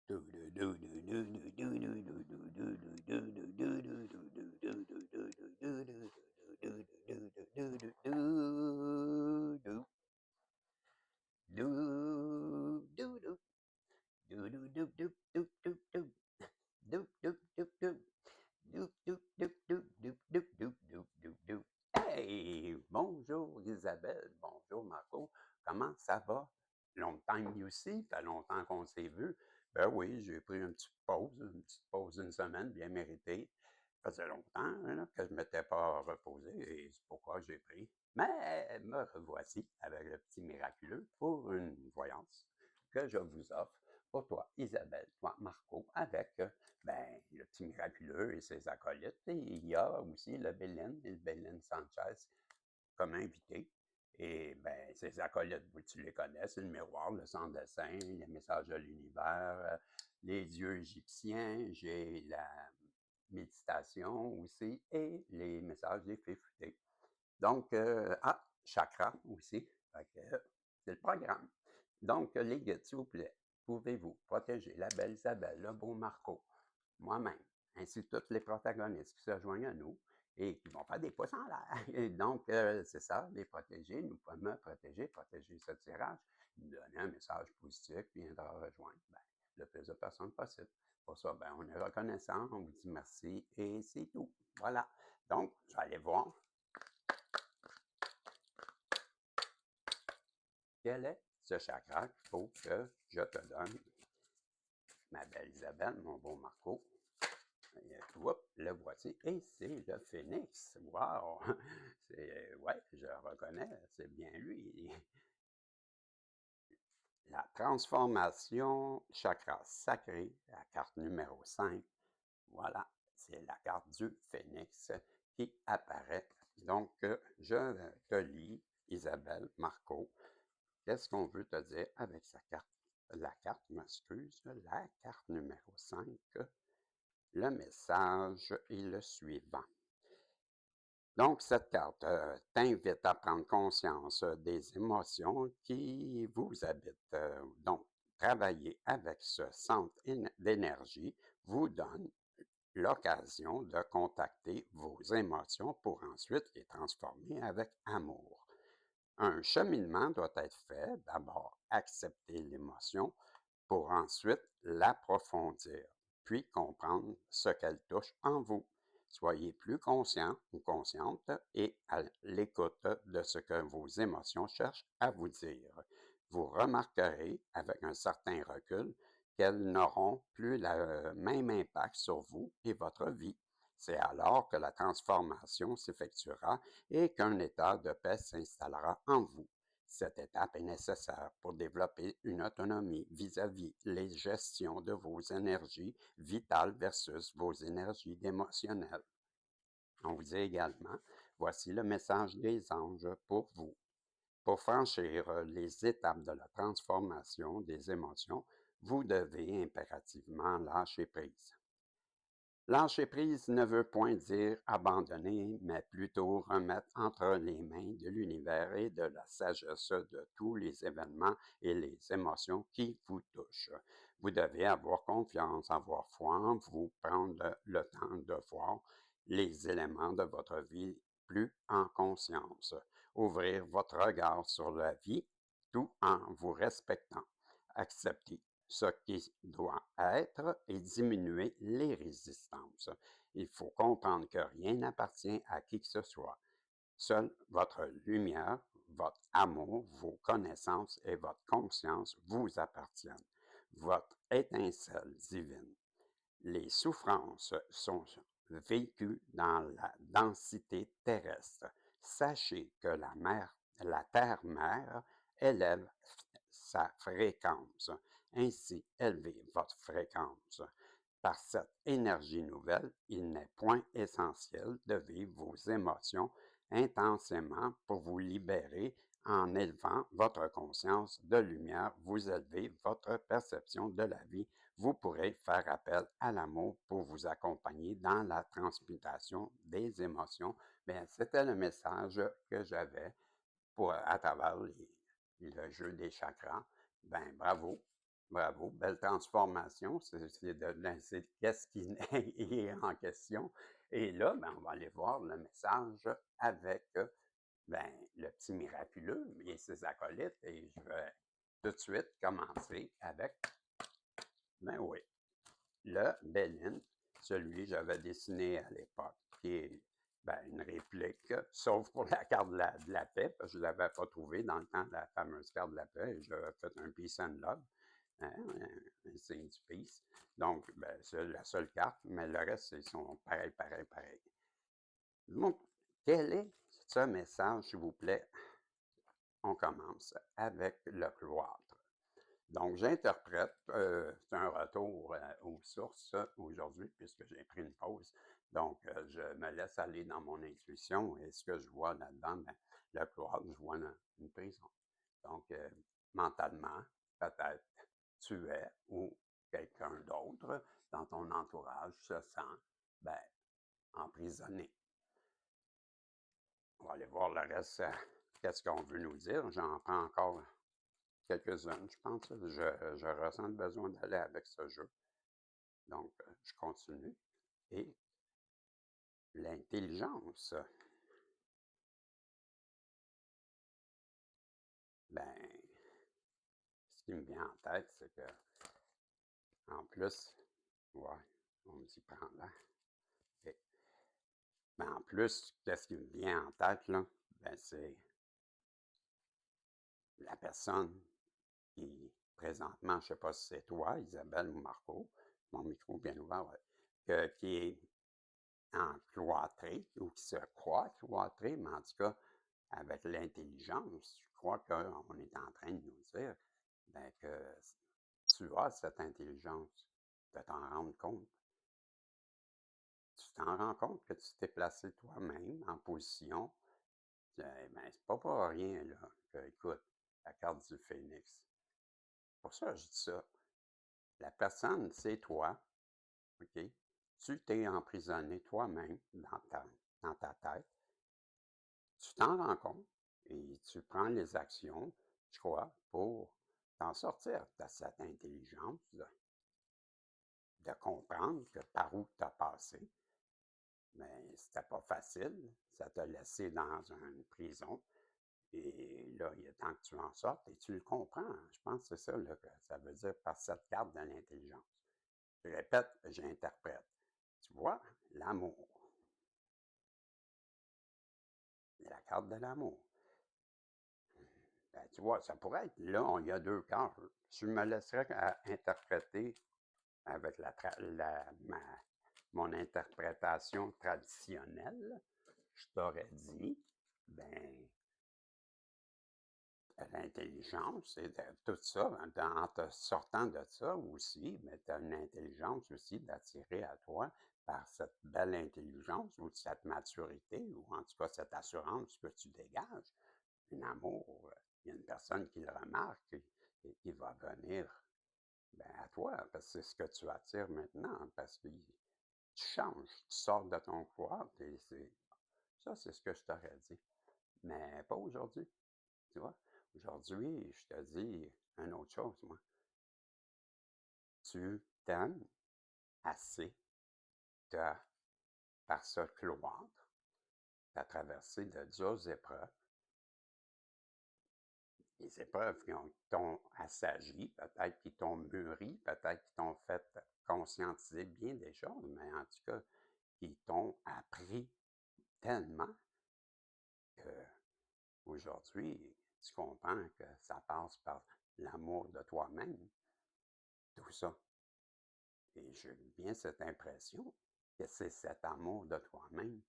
Hey! Bonjour Isabelle, bonjour Marco, comment ça va? Long time you see, fait longtemps qu'on s'est vu. Ben oui, j'ai pris une petite pause d'une semaine bien méritée. Ça faisait longtemps hein, que je ne m'étais pas reposé et c'est pourquoi j'ai pris. Mais me revoici avec le petit miraculeux pour une voyance que je vous offre pour toi, Isabelle, toi, Marco, avec ben, le petit miraculeux et ses acolytes. Et il y a aussi le Belen Sanchez comme invité. Et ben, ses acolytes, tu les connais, c'est le miroir, le sans-dessin, les messages de l'univers, les dieux égyptiens, j'ai la méditation aussi et les messages des fées futées. Donc, chakra aussi. C'est le programme. Donc, les guides, s'il vous plaît, pouvez-vous protéger la belle Isabelle, le beau Marco, moi-même, ainsi que tous les protagonistes qui se joignent à nous et qui vont faire des pouces en l'air. Et donc, c'est ça, les protéger, me protéger, protéger ce tirage, nous donner un message positif qui viendra rejoindre ben, le plus de personnes possible. Pour ça, ben, on est reconnaissant, on vous dit merci et c'est tout. Voilà. Donc, je vais aller voir quel est ce chakra qu'il faut que je te donne, ma belle Isabelle, mon beau Marco. Le voici. Et c'est le phénix. Wow! Ouais, je le reconnais, c'est bien lui. La transformation chakra sacré, la carte numéro 5. Voilà, c'est la carte du phénix qui apparaît. Donc, je te lis, Isabelle, Marco. Qu'est-ce qu'on veut te dire avec sa carte? La carte, m'excuse, la carte numéro 5. Le message est le suivant. Donc, cette carte t'invite à prendre conscience des émotions qui vous habitent. Donc, travailler avec ce centre d'énergie vous donne l'occasion de contacter vos émotions pour ensuite les transformer avec amour. Un cheminement doit être fait, d'abord accepter l'émotion pour ensuite l'approfondir, puis comprendre ce qu'elle touche en vous. Soyez plus conscient ou consciente et à l'écoute de ce que vos émotions cherchent à vous dire. Vous remarquerez avec un certain recul qu'elles n'auront plus le même impact sur vous et votre vie. C'est alors que la transformation s'effectuera et qu'un état de paix s'installera en vous. Cette étape est nécessaire pour développer une autonomie vis-à-vis les gestions de vos énergies vitales versus vos énergies émotionnelles. On vous dit également, voici le message des anges pour vous. Pour franchir les étapes de la transformation des émotions, vous devez impérativement lâcher prise. Lâcher prise ne veut point dire abandonner, mais plutôt remettre entre les mains de l'univers et de la sagesse de tous les événements et les émotions qui vous touchent. Vous devez avoir confiance, avoir foi en vous, prendre le temps de voir les éléments de votre vie plus en conscience, ouvrir votre regard sur la vie tout en vous respectant. Accepter ce qui doit être et diminuer les résistances. Il faut comprendre que rien n'appartient à qui que ce soit. Seule votre lumière, votre amour, vos connaissances et votre conscience vous appartiennent. Votre étincelle divine. Les souffrances sont vécues dans la densité terrestre. Sachez que la terre-mère élève sa fréquence. Ainsi, élevez votre fréquence. Par cette énergie nouvelle, il n'est point essentiel de vivre vos émotions intensément pour vous libérer en élevant votre conscience de lumière, vous élevez votre perception de la vie. Vous pourrez faire appel à l'amour pour vous accompagner dans la transmutation des émotions. Bien, c'était le message que j'avais à travers le jeu des chakras. Ben, bravo. Bravo, belle transformation. C'est qu'est-ce qui est en question. Et là, ben, on va aller voir le message avec ben, le petit miraculeux et ses acolytes. Et je vais tout de suite commencer avec, ben oui, le Béline, celui que j'avais dessiné à l'époque, qui est ben, une réplique, sauf pour la carte de la paix, parce que je ne l'avais pas trouvé dans le temps de la fameuse carte de la paix, et j'avais fait un peace and love, hein, un signe du peace. Donc, ben, c'est la seule carte, mais le reste, ils sont pareil, pareil, pareil. Donc, quel est ce message, s'il vous plaît? On commence avec le cloître. Donc, j'interprète, c'est un retour aux sources aujourd'hui, puisque j'ai pris une pause. Donc, je me laisse aller dans mon intuition et ce que je vois là-dedans, ben, le cloître, je vois une prison. Donc, mentalement, peut-être tu es ou quelqu'un d'autre dans ton entourage se sent ben, emprisonné. On va aller voir le reste, qu'est-ce qu'on veut nous dire. J'en prends encore quelques-unes, je pense. Je ressens le besoin d'aller avec ce jeu. Donc, je continue. Et l'intelligence, ben, ce qui me vient en tête, c'est que, en plus, ouais, on me dit prends là. Mais en plus, qu'est-ce qui me vient en tête, là? Ben, c'est la personne qui, présentement, je ne sais pas si c'est toi, Isabelle ou Marco, mon micro bien ouvert, ouais, qui est cloîtré ou qui se croit cloîtré, mais en tout cas, avec l'intelligence, je crois qu'on est en train de nous dire ben, que tu as cette intelligence de t'en rendre compte. Tu t'en rends compte que tu t'es placé toi-même en position. Ben, c'est pas pour rien, là, que, écoute, la carte du phénix. Pour ça, je dis ça. La personne, c'est toi, OK? Tu t'es emprisonné toi-même dans ta tête. Tu t'en rends compte et tu prends les actions, je crois, pour t'en sortir. Tu as cette intelligence de comprendre que par où tu as passé. Mais c'était pas facile. Ça t'a laissé dans une prison. Et là, il est temps que tu en sortes et tu le comprends. Je pense que c'est ça là, que ça veut dire par cette carte de l'intelligence. Je répète, j'interprète. Tu vois, l'amour. La carte de l'amour. Ben, tu vois, ça pourrait être là, il y a deux cœurs. Je me laisserais interpréter avec mon interprétation traditionnelle. Je t'aurais dit, ben, l'intelligence et tout ça, en te sortant de ça aussi, mais tu as une intelligence aussi d'attirer à toi par cette belle intelligence ou cette maturité, ou en tout cas cette assurance que tu dégages. Un amour, il y a une personne qui le remarque et qui va venir ben, à toi, parce que c'est ce que tu attires maintenant, parce que tu changes, tu sors de ton cloître et ça, c'est ce que je t'aurais dit. Mais pas aujourd'hui, tu vois. Aujourd'hui, je te dis une autre chose, moi. Tu t'aimes assez de, par ce cloître, tu as traversé de dures épreuves, des épreuves qui t'ont assagi, peut-être qui t'ont mûri, peut-être qui t'ont fait conscientiser bien des choses, mais en tout cas, qui t'ont appris tellement que aujourd'hui, tu comprends que ça passe par l'amour de toi-même, tout ça. Et j'ai bien cette impression que c'est cet amour de toi-même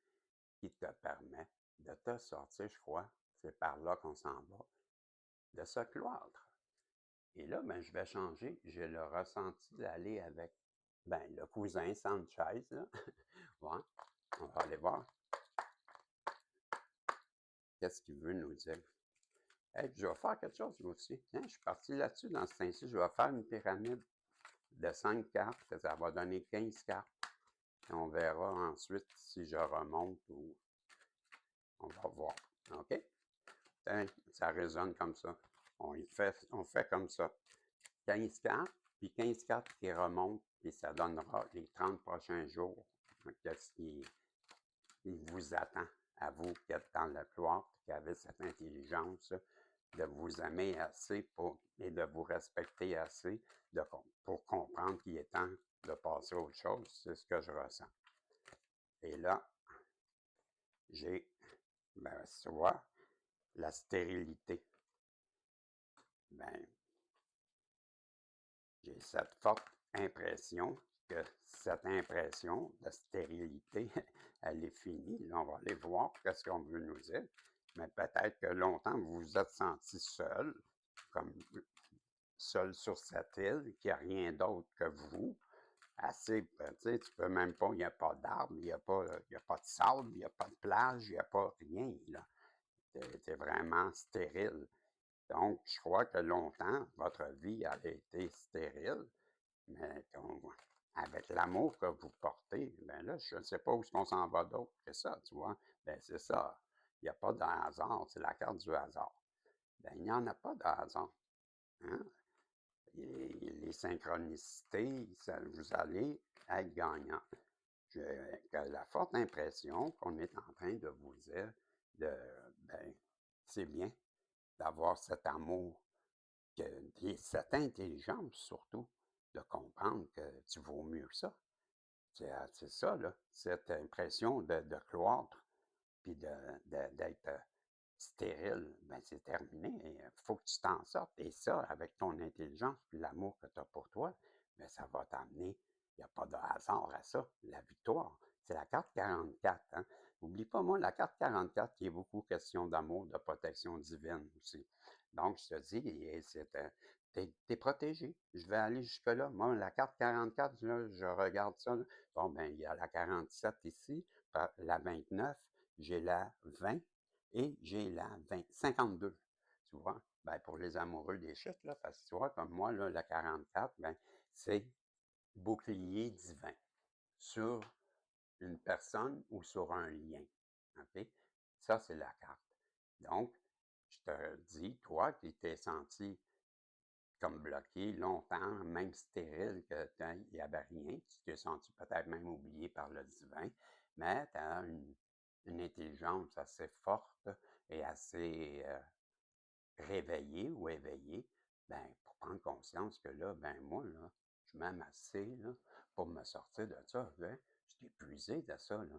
qui te permet de te sortir, je crois, c'est par là qu'on s'en va, de ce cloître. Et là, ben, je vais changer. J'ai le ressenti d'aller avec ben, le cousin Sanchez. Là. Ouais, on va aller voir qu'est-ce qu'il veut nous dire. Hey, je vais faire quelque chose aussi. Tiens, je suis parti là-dessus dans ce temps-ci. Je vais faire une pyramide de 5 cartes. Ça va donner 15 cartes. Et on verra ensuite si je remonte ou on va voir. OK? Tiens, ça résonne comme ça. On fait comme ça. 15 cartes, puis 15 cartes qui remontent, puis ça donnera les 30 prochains jours. Qu'est-ce qui vous attend à vous qui êtes dans le cloître, qui avez cette intelligence de vous aimer assez et de vous respecter assez pour comprendre qu'il est temps de passer à autre chose. C'est ce que je ressens. Et là, j'ai, soit la stérilité. Ben, j'ai cette forte impression que cette impression de stérilité, elle est finie. Là, on va aller voir ce qu'on veut nous dire. Mais peut-être que longtemps, vous vous êtes senti seul, comme seul sur cette île, qu'il n'y a rien d'autre que vous. Assez, tu peux même pas, il n'y a pas d'arbres, il n'y a pas de sable, il n'y a pas de plage, il n'y a pas rien, là. C'est vraiment stérile. Donc, je crois que longtemps, votre vie a été stérile, mais avec l'amour que vous portez, bien là, je ne sais pas où est-ce qu'on s'en va d'autre que ça, tu vois. Bien, c'est ça. Il n'y a pas de hasard, c'est la carte du hasard. Bien, il n'y en a pas de hasard. Hein? Et les synchronicités, vous allez être gagnant. J'ai la forte impression qu'on est en train de vous dire ben, c'est bien d'avoir cet amour, et cette intelligence surtout, de comprendre que tu vaux mieux que ça. C'est ça, là, cette impression de cloître, puis d'être stérile, ben c'est terminé. Il faut que tu t'en sortes. Et ça, avec ton intelligence, puis l'amour que tu as pour toi, ben ça va t'amener. Il n'y a pas de hasard à ça. La victoire, c'est la carte 44. Hein? N'oublie pas, moi, la carte 44 qui est beaucoup question d'amour, de protection divine aussi. Donc, je te dis, t'es protégé. Je vais aller jusque-là. Moi, la carte 44, là, je regarde ça. Là. Bon, ben, il y a la 47 ici, la 29, j'ai la 20 et j'ai la 52. Tu vois? Ben, pour les amoureux des chiffres, là, parce que tu vois, comme moi, là, la 44, ben, c'est bouclier divin sur une personne ou sur un lien. OK? Ça, c'est la carte. Donc, je te dis, toi qui t'es senti comme bloqué longtemps, même stérile, qu'il n'y avait rien, tu t'es senti peut-être même oublié par le divin, mais tu as une intelligence assez forte et assez réveillée ou éveillée, ben, pour prendre conscience que là, ben moi, là, je m'aime assez là, pour me sortir de ça. Hein. Je suis épuisé de ça. Là.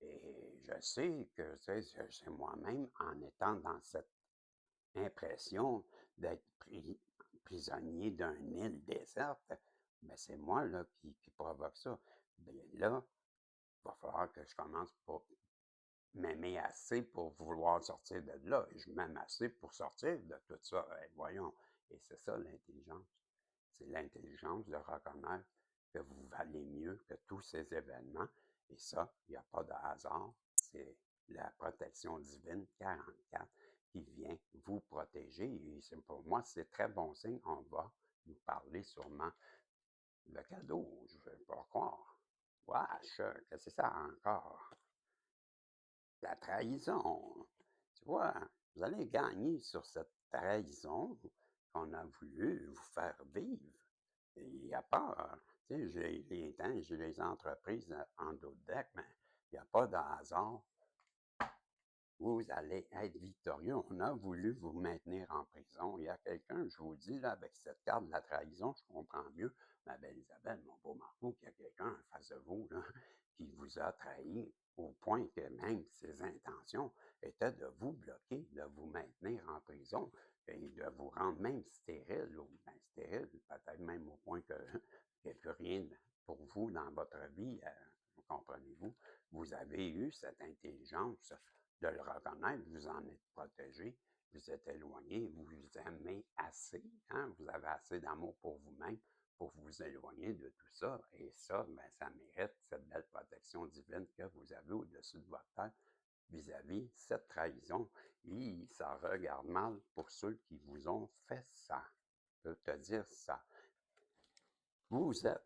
Et je sais que c'est moi-même, en étant dans cette impression d'être prisonnier d'une île déserte, mais c'est moi là, qui provoque ça. Bien là, il va falloir que je commence pour m'aimer assez pour vouloir sortir de là. Et je m'aime assez pour sortir de tout ça. Voyons. Et c'est ça l'intelligence. C'est l'intelligence de reconnaître que vous valez mieux que tous ces événements. Et ça, il n'y a pas de hasard. C'est la protection divine 44 qui vient vous protéger. Et pour moi, c'est très bon signe. On va nous parler sûrement de cadeau. Je ne vais pas croire. Wesh, qu'est-ce que c'est ça encore? La trahison. Tu vois, vous allez gagner sur cette trahison qu'on a voulu vous faire vivre. Il n'y a pas, tu sais, j'ai les entreprises en dos de deck, mais il n'y a pas de hasard. Vous allez être victorieux. On a voulu vous maintenir en prison. Il y a quelqu'un, je vous dis, là, avec cette carte de la trahison, je comprends mieux, ma belle Isabelle, mon beau Marco, qu'il y a quelqu'un en face de vous, là, qui vous a trahi au point que même ses intentions étaient de vous bloquer, de vous maintenir en prison et de vous rendre même stérile, ou ben, stérile, peut-être même au point que il n'y a plus rien pour vous dans votre vie, comprenez-vous? Vous avez eu cette intelligence de le reconnaître, vous en êtes protégé, vous êtes éloigné, vous vous aimez assez, hein? Vous avez assez d'amour pour vous-même pour vous éloigner de tout ça. Et ça, ben, ça mérite cette belle protection divine que vous avez au-dessus de votre tête vis-à-vis cette trahison. Et ça regarde mal pour ceux qui vous ont fait ça. Je peux te dire ça. Vous êtes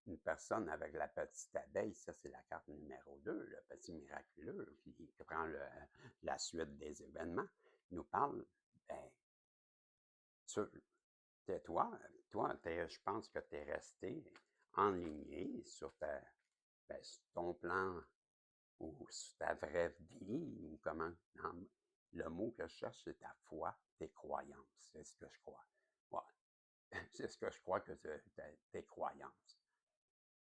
une personne avec la petite abeille, ça c'est la carte numéro 2, le petit miraculeux qui prend la suite des événements, nous parle, ben, toi, je pense que tu es resté enligné sur sur ton plan ou sur ta vraie vie, ou comment. Non, le mot que je cherche, c'est ta foi, tes croyances. C'est ce que je crois. Ouais, c'est ce que je crois que c'est tes croyances.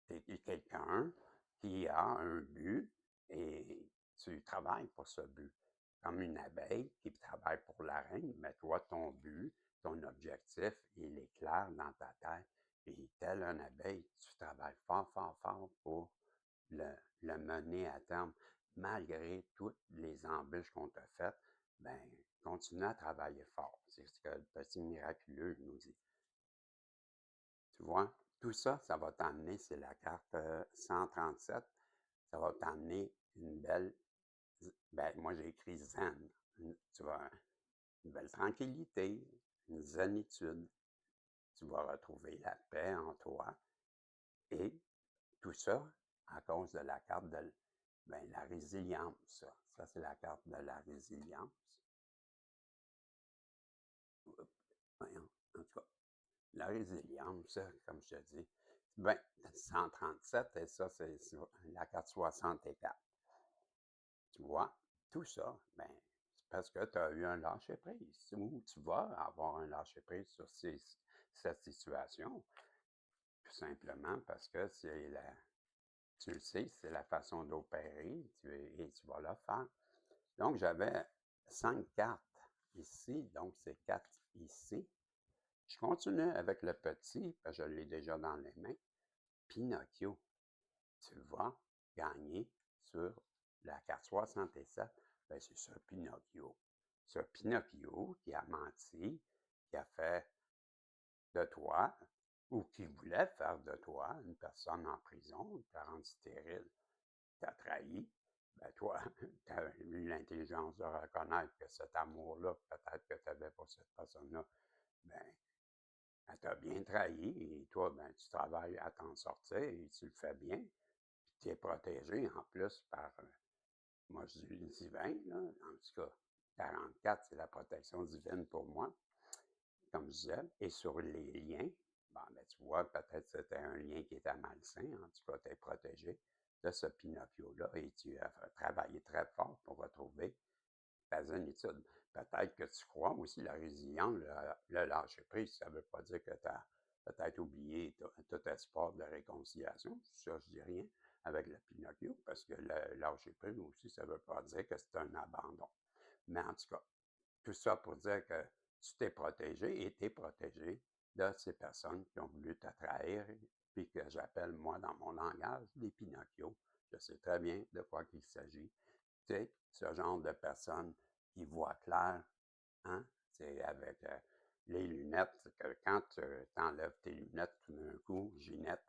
Tu es quelqu'un qui a un but et tu travailles pour ce but. Comme une abeille qui travaille pour la reine, mais toi, ton but, ton objectif, il est clair dans ta tête. Et tel une abeille, tu travailles fort, fort, fort pour le, le mener à terme. Malgré toutes les embûches qu'on t'a faites, ben, continue à travailler fort. C'est ce que le petit miraculeux nous dit. Tu vois, tout ça, ça va t'amener, c'est la carte 137, ça va t'amener une belle, ben, moi j'ai écrit zen, tu vois, une belle tranquillité, une zénitude. Tu vas retrouver la paix en toi et tout ça à cause de la carte de ben, la résilience. Ça c'est la carte de la résilience. Voyons, en tout cas, la résilience, comme je te dis, ben, 137 et ça, c'est la carte 64. Tu vois, tout ça, ben, c'est parce que tu as eu un lâcher-prise ou tu vas avoir un lâcher-prise sur cette situation, tout simplement parce que tu le sais, c'est la façon d'opérer et tu vas le faire. Donc, j'avais 5 cartes ici, donc c'est 4 ici. Je continue avec le petit, parce que je l'ai déjà dans les mains. Pinocchio, tu vas gagner sur la carte 67. Ben, c'est ça, Pinocchio. Ce Pinocchio qui a menti, qui a fait de toi, ou qui voulait faire de toi une personne en prison, t'a rendu stérile, t'a trahi, ben toi, tu as eu l'intelligence de reconnaître que cet amour-là, peut-être que tu avais pour cette personne-là, ben, elle t'a bien trahi et toi, ben, tu travailles à t'en sortir et tu le fais bien. Puis tu es protégé en plus par, moi je dis le divin, là, en tout cas, 44, c'est la protection divine pour moi, comme je disais. Et sur les liens, bon, ben, tu vois, peut-être que c'était un lien qui était malsain, en tout cas, tu es protégé de ce Pinocchio-là et tu as travaillé très fort pour retrouver ta zénitude. Peut-être que tu crois aussi la résilience, le lâcher-prise, ça ne veut pas dire que tu as peut-être oublié tout espoir de réconciliation. Ça, je dis rien avec le Pinocchio, parce que le lâcher-prise aussi, ça ne veut pas dire que c'est un abandon. Mais en tout cas, tout ça pour dire que tu t'es protégé et tu es protégé de ces personnes qui ont voulu te trahir, puis que j'appelle, moi, dans mon langage, des Pinocchio. Je sais très bien de quoi il s'agit. Tu sais, ce genre de personnes qui voient clair, hein? C'est avec les lunettes, que quand tu enlèves tes lunettes, tout d'un coup, Ginette,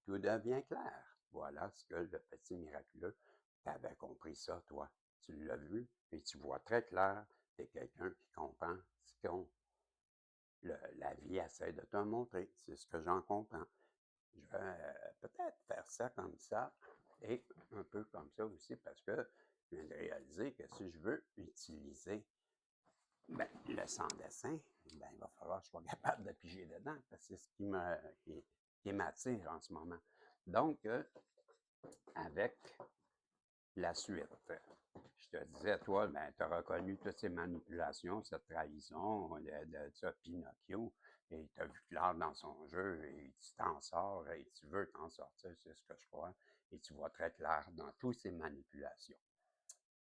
tout devient clair. Voilà ce que le petit miraculeux, tu avais compris ça, toi. Tu l'as vu et tu vois très clair. Tu es quelqu'un qui comprend ce qu'on la vie essaie de te montrer. C'est ce que j'en comprends. Je vais peut-être faire ça comme ça et un peu comme ça aussi parce que je viens de réaliser que si je veux utiliser ben, le sans-dessin, ben, il va falloir que je sois capable de piger dedans parce que c'est ce qui m'attire en ce moment. Donc, avec la suite, je te disais, toi, ben, tu as reconnu toutes ces manipulations, cette trahison de ce Pinocchio, et tu as vu clair dans son jeu, et tu t'en sors, et tu veux t'en sortir, c'est ce que je crois, et tu vois très clair dans toutes ces manipulations.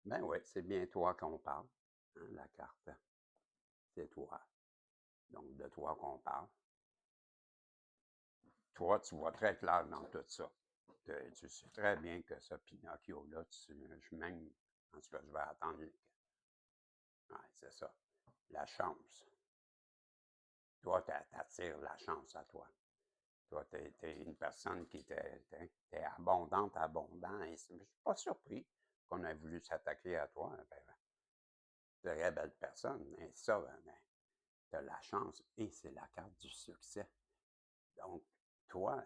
Ben oui, c'est bien toi qu'on parle, hein, la carte, c'est toi. Donc, de toi qu'on parle. Toi, tu vois très clair dans tout ça. Tu sais très bien que ce Pinocchio-là, même, en tout cas, je vais attendre. Ouais, c'est ça. La chance. Toi, tu attires la chance à toi. Toi, tu es, une personne qui est abondante, abondant. Et je ne suis pas surpris qu'on ait voulu s'attaquer à toi. Ben, très belle personne. Et ça, ben, tu as la chance et c'est la carte du succès. Donc, toi,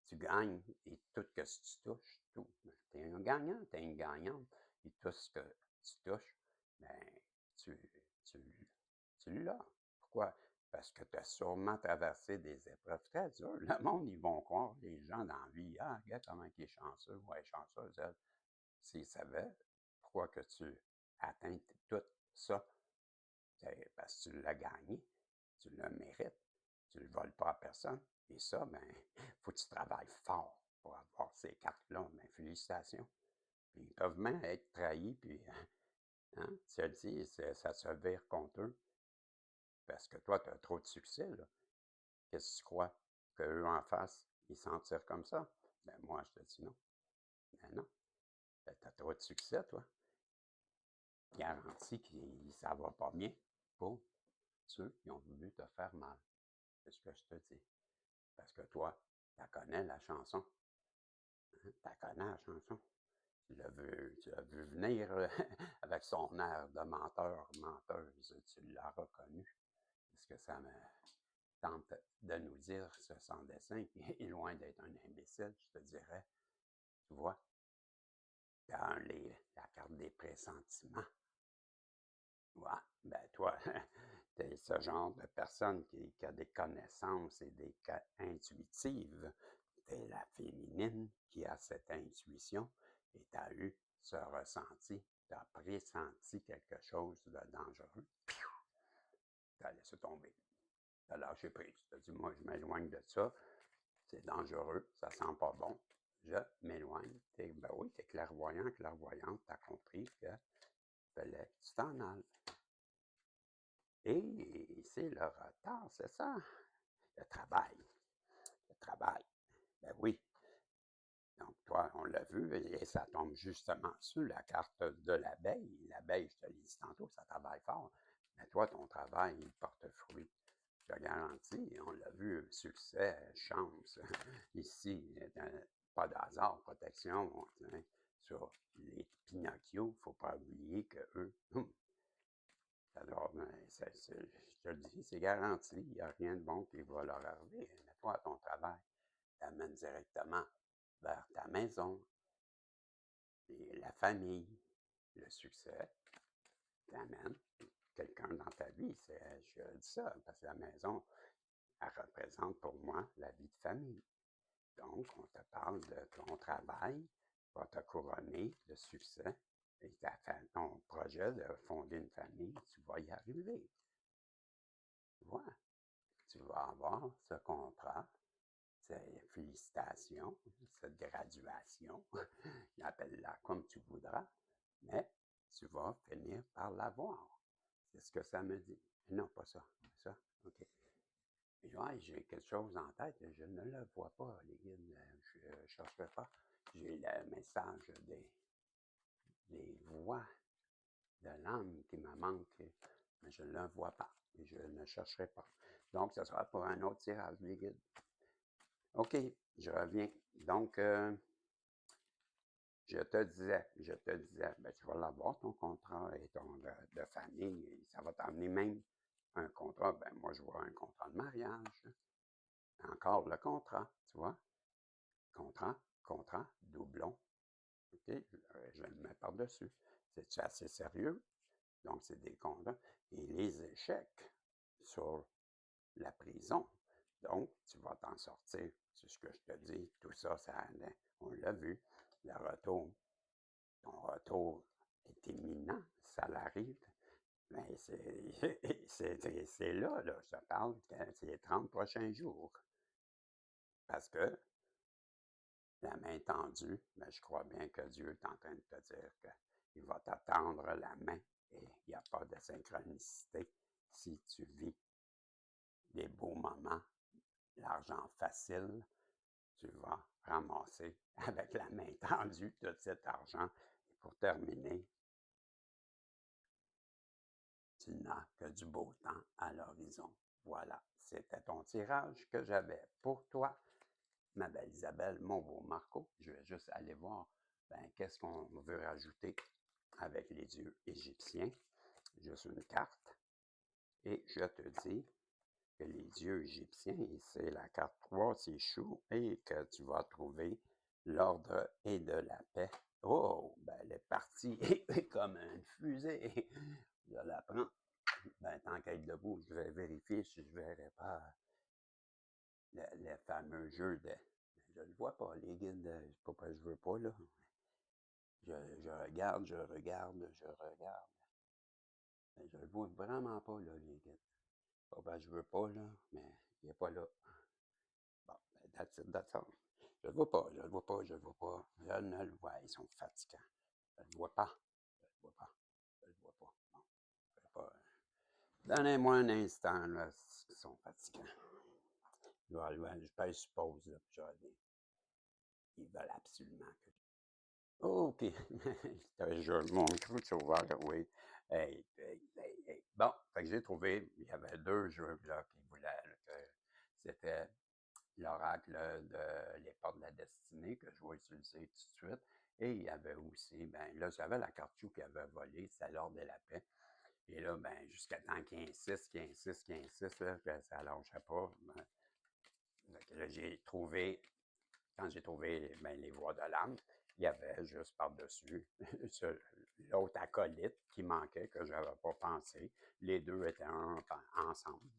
tu gagnes et tout ce que tu touches, tout. Tu es un gagnant, tu es une gagnante. Et tout ce que tu touches, ben, tu, tu l'as. Pourquoi? parce que tu as sûrement traversé des épreuves très dures. Le monde, ils vont croire, les gens dans la vie, ah, regarde comment il est chanceux, ouais, chanceuse, elle. S'ils savaient pourquoi que tu atteins tout ça, c'est parce que tu l'as gagné, tu le mérites, tu ne le voles pas à personne. Et ça, ben, faut que tu travailles fort pour avoir ces cartes-là. Ben, félicitations. Puis ils peuvent même être trahis, puis, hein, tu as dit, ça se vire contre eux. Parce que toi, tu as trop de succès, là. Qu'est-ce que tu crois? Qu'eux en face, ils s'en tirent comme ça? Ben moi, je te dis non. Ben non. Ben, tu as trop de succès, toi. Garantie que ça va pas bien pour ceux qui ont voulu te faire mal. C'est ce que je te dis. Parce que toi, tu connais la chanson. Hein? Tu connais la chanson. Tu l'as vu venir avec son air de menteur, menteuse. Tu l'as reconnu. Est-ce que ça me tente de nous dire ce sans dessin qui est loin d'être un imbécile, je te dirais? Tu vois, dans la carte des pressentiments. Ouais, ben toi, tu es ce genre de personne qui a des connaissances et des intuitives. Tu es la féminine qui a cette intuition et tu as eu ce ressenti, tu as pressenti quelque chose de dangereux. Tu as laissé tomber. Tu as lâché prise. Tu as dit, moi, je m'éloigne de ça. C'est dangereux, ça sent pas bon. Je m'éloigne. Ben oui, tu es clairvoyant, clairvoyante, tu as compris que fallait que tu t'en ailles. Et c'est le retard, c'est ça? Le travail. Le travail. Ben oui. Donc, toi, on l'a vu, et ça tombe justement sur la carte de l'abeille. L'abeille, je te l'ai dit tantôt, ça travaille fort. Mais toi, ton travail, il porte fruit. Je te garantis, on l'a vu, succès, chance. Ici, pas de hasard, protection. Hein, sur les Pinocchio, il ne faut pas oublier qu'eux, alors, ben, je te le dis, c'est garanti, il n'y a rien de bon qui va leur arriver. Mais toi, ton travail t'amène directement vers ta maison, et la famille, le succès t'amène quelqu'un dans ta vie. Je dis ça parce que la maison, elle représente pour moi la vie de famille. Donc, on te parle de ton travail, va te couronner de succès et ton projet de fonder une famille, tu vas y arriver. Tu vois? Tu vas avoir ce contrat, ces félicitations, cette graduation, appelle-la comme tu voudras, mais tu vas finir par l'avoir. C'est ce que ça me dit. Non, pas ça. Ça, OK. Ouais, j'ai quelque chose en tête, je ne le vois pas, les guides, je ne chercherai pas. J'ai le message des voix de l'âme qui me manque, mais je ne le vois pas et je ne chercherai pas. Donc, ce sera pour un autre tirage, les guides. OK, je reviens. Donc, je te disais, ben, tu vas l'avoir, ton contrat et ton de famille, et ça va t'amener même un contrat. Ben, moi, je vois un contrat de mariage. Encore le contrat, tu vois? Contrat, doublon. OK? Je le mets par-dessus. C'est assez sérieux. Donc, c'est des contrats. Et les échecs sur la prison. Donc, tu vas t'en sortir. C'est ce que je te dis. Tout ça, on l'a vu. Le retour, ton retour est imminent. Ça l'arrive. Mais c'est là, je te parle, c'est les 30 prochains jours. Parce que la main tendue, mais je crois bien que Dieu est en train de te dire qu'il va t'attendre la main et il n'y a pas de synchronicité si tu vis des beaux moments, l'argent facile, tu vas ramasser avec la main tendue tout cet argent. Et pour terminer, tu n'as que du beau temps à l'horizon. Voilà, c'était ton tirage que j'avais pour toi, ma belle Isabelle, mon beau Marco. Je vais juste aller voir qu'est-ce qu'on veut rajouter avec les dieux égyptiens. Juste une carte. Et je te dis que les dieux égyptiens, c'est la carte 3, c'est chou, et que tu vas trouver l'ordre et de la paix. Oh, ben elle est partie comme une fusée. Je la prends. ben, tant qu'à être debout, je vais vérifier si je ne verrai pas le fameux jeu de. Je ne le vois pas, les guides, c'est pas parce que je veux pas, là. Je regarde, je regarde, je regarde. Mais je le vois vraiment pas, là, les guides. Pas parce que je veux pas, là, mais il n'est pas là. Bon, ben, that's it, that's all. Je le vois pas, je le vois pas, je le vois pas. Je ne le vois, ils sont fatigants. Je le vois pas, je le vois pas, je le vois pas. Bon, je vais pas. Donnez-moi un instant, là, ils sont fatigants. Je pèse sur pause, là, puis je reviens. Ils veulent absolument que OK. Mon micro s'est ouvert, oui. Hey, hey, hey, hey. Bon, fait que j'ai trouvé, il y avait deux jeux là, qui voulaient, là, que c'était l'oracle de les portes de la destinée que je vais utiliser tout de suite. Et il y avait aussi, ben là, j'avais la carte chou qui avait volé, c'est l'ordre de la paix. Et là, ben, jusqu'à temps qu'il insiste, qu'il insiste, qu'il insiste, là, que ça ne lâchait pas. Ben, là, j'ai trouvé quand j'ai trouvé ben, les voies de l'âme, il y avait juste par-dessus l'autre acolyte qui manquait, que je n'avais pas pensé. Les deux étaient ensemble.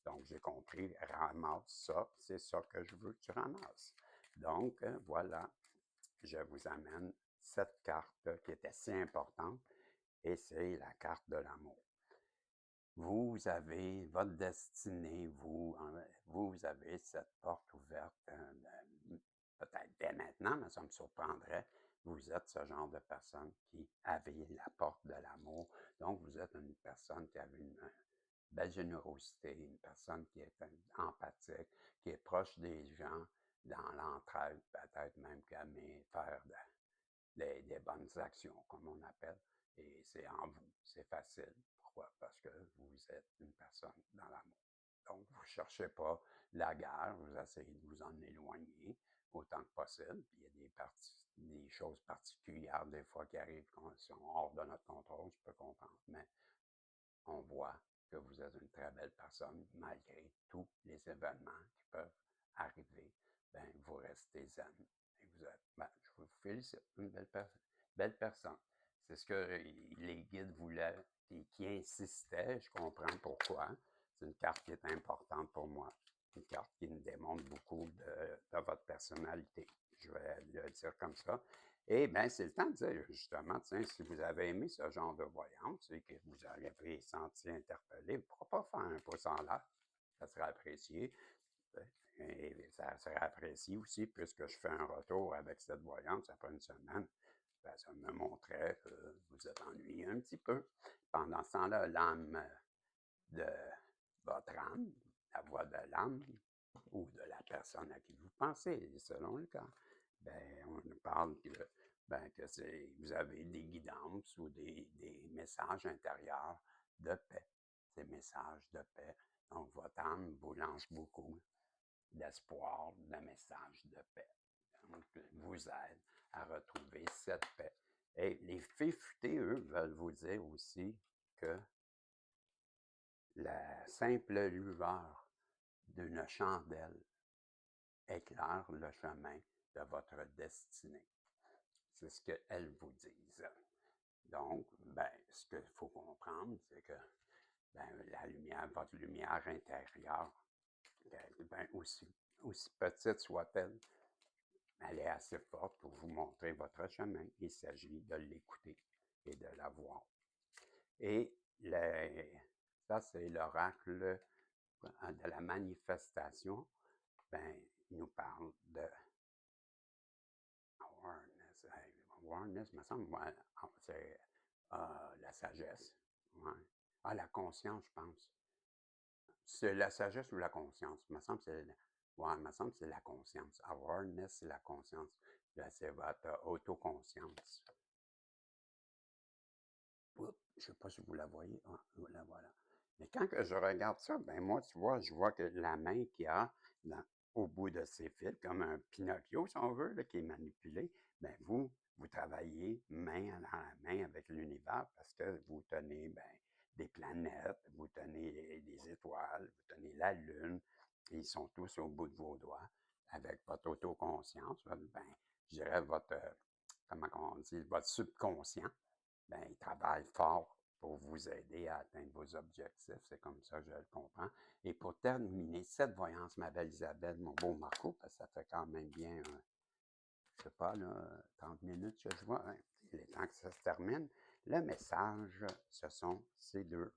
Donc, j'ai compris, ramasse ça, c'est ça que je veux que tu ramasses. Donc, voilà, je vous amène cette carte qui était si importante, et c'est la carte de l'amour. Vous avez votre destinée, vous avez cette porte ouverte, peut-être dès maintenant, mais ça me surprendrait. Vous êtes ce genre de personne qui avait la porte de l'amour. Donc, vous êtes une personne qui avait une belle générosité, une personne qui est empathique, qui est proche des gens, dans l'entraide, peut-être même qui aime faire des bonnes actions, comme on appelle. Et c'est en vous, c'est facile. Pourquoi? Parce que vous êtes une personne dans l'amour. Donc, vous ne cherchez pas la guerre, vous essayez de vous en éloigner autant que possible. Puis il y a des choses particulières, des fois, qui arrivent qui sont hors de notre contrôle, je peux comprendre. Mais on voit que vous êtes une très belle personne, malgré tous les événements qui peuvent arriver. Ben, vous restez zen. Et vous êtes, ben, je vous félicite, une belle personne. C'est ce que les guides voulaient, qui insistaient, je comprends pourquoi. C'est une carte qui est importante pour moi. Une carte qui nous démontre beaucoup de votre personnalité. Je vais le dire comme ça. Eh bien, c'est le temps de dire, justement, tiens, si vous avez aimé ce genre de voyance et que vous avez senti interpellé, pourquoi pas faire un pouce en l'air? Ça serait apprécié. Et ça serait apprécié aussi, puisque je fais un retour avec cette voyance après une semaine. Ben, ça me montrait que vous êtes ennuyé un petit peu. Pendant ce temps-là, l'âme de votre âme, la voix de l'âme, ou de la personne à qui vous pensez, selon le cas, ben, on nous parle que, ben, que vous avez des guidances ou des messages intérieurs de paix. Ces messages de paix. Donc, votre âme vous lance beaucoup d'espoir, de messages de paix. Donc, vous aide à retrouver cette paix. Et les fées futées, eux, veulent vous dire aussi que la simple lueur d'une chandelle éclaire le chemin de votre destinée. C'est ce qu'elles vous disent. Donc, ben, ce qu'il faut comprendre, c'est que ben, la lumière, votre lumière intérieure, ben, aussi petite soit-elle, elle est assez forte pour vous montrer votre chemin. Il s'agit de l'écouter et de la voir. Et ça, c'est l'oracle de la manifestation. Ben, il nous parle de awareness. Awareness, me semble, ouais, c'est la sagesse. Ouais. Ah, la conscience, je pense. C'est la sagesse ou la conscience? Me semble que c'est ouais, me semble que c'est la conscience. Awareness, c'est la conscience. Là, c'est votre autoconscience. Oups, je ne sais pas si vous la voyez. Ah, la voilà. Mais quand que je regarde ça, ben moi, tu vois, je vois que la main qu'il y a au bout de ses fils, comme un Pinocchio, si on veut, là, qui est manipulé, ben vous travaillez main dans la main avec l'univers parce que vous tenez ben, des planètes, vous tenez des étoiles, vous tenez la Lune, et ils sont tous au bout de vos doigts avec votre autoconscience, ben, je dirais votre, comment on dit, votre subconscient ben, il travaille fort pour vous aider à atteindre vos objectifs. C'est comme ça que je le comprends. Et pour terminer cette voyance, ma belle Isabelle, mon beau Marco, parce que ça fait quand même bien, je sais pas, là, 30 minutes que je vois, hein, il est temps que ça se termine. Le message, ce sont ces deux.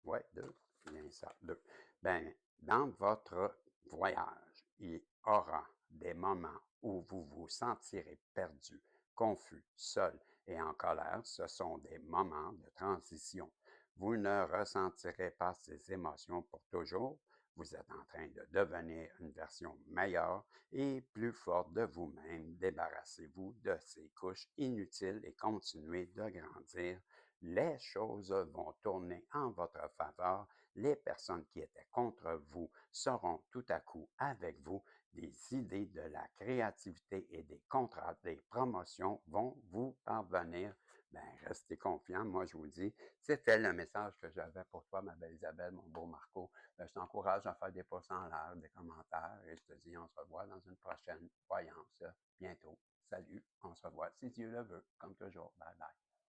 Ouais, deux. Bien ça, deux. Ben, dans votre voyage, il y aura des moments où vous vous sentirez perdu, confus, seul et en colère. Ce sont des moments de transition. Vous ne ressentirez pas ces émotions pour toujours. Vous êtes en train de devenir une version meilleure et plus forte de vous-même. Débarrassez-vous de ces couches inutiles et continuez de grandir. Les choses vont tourner en votre faveur. Les personnes qui étaient contre vous seront tout à coup avec vous. Des idées, de la créativité et des contrats, des promotions vont vous parvenir. Ben, restez confiants. Moi, je vous dis, c'était le message que j'avais pour toi, ma belle Isabelle, mon beau Marco. Ben, je t'encourage à faire des pouces en l'air, des commentaires et je te dis, on se revoit dans une prochaine voyance bientôt. Salut, on se revoit si Dieu le veut, comme toujours. Bye bye.